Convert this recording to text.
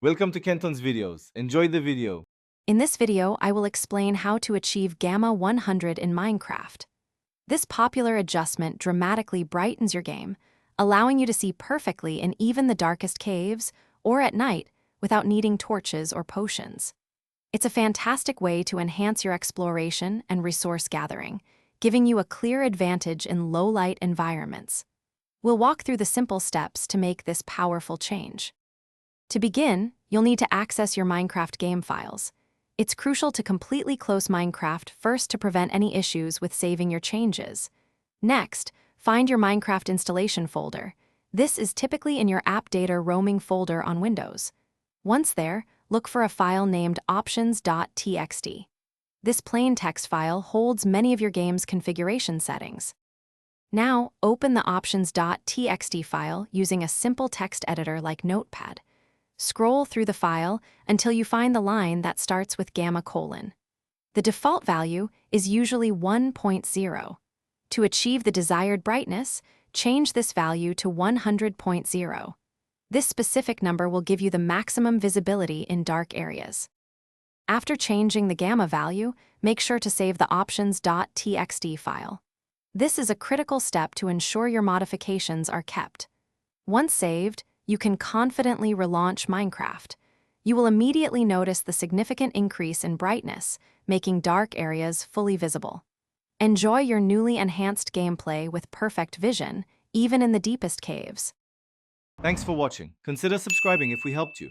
Welcome to Kenton's videos. Enjoy the video. In this video, I will explain how to achieve Gamma 100 in Minecraft. This popular adjustment dramatically brightens your game, allowing you to see perfectly in even the darkest caves or at night without needing torches or potions. It's a fantastic way to enhance your exploration and resource gathering, giving you a clear advantage in low-light environments. We'll walk through the simple steps to make this powerful change. To begin, you'll need to access your Minecraft game files. It's crucial to completely close Minecraft first to prevent any issues with saving your changes. Next, find your Minecraft installation folder. This is typically in your App Data Roaming folder on Windows. Once there, look for a file named options.txt. This plain text file holds many of your game's configuration settings. Now, open the options.txt file using a simple text editor like Notepad. Scroll through the file until you find the line that starts with gamma colon. The default value is usually 1.0. To achieve the desired brightness, change this value to 100.0. This specific number will give you the maximum visibility in dark areas. After changing the gamma value, make sure to save the options.txt file. This is a critical step to ensure your modifications are kept. Once saved, you can confidently relaunch Minecraft. You will immediately notice the significant increase in brightness, making dark areas fully visible. Enjoy your newly enhanced gameplay with perfect vision, even in the deepest caves. Thanks for watching. Consider subscribing if we helped you.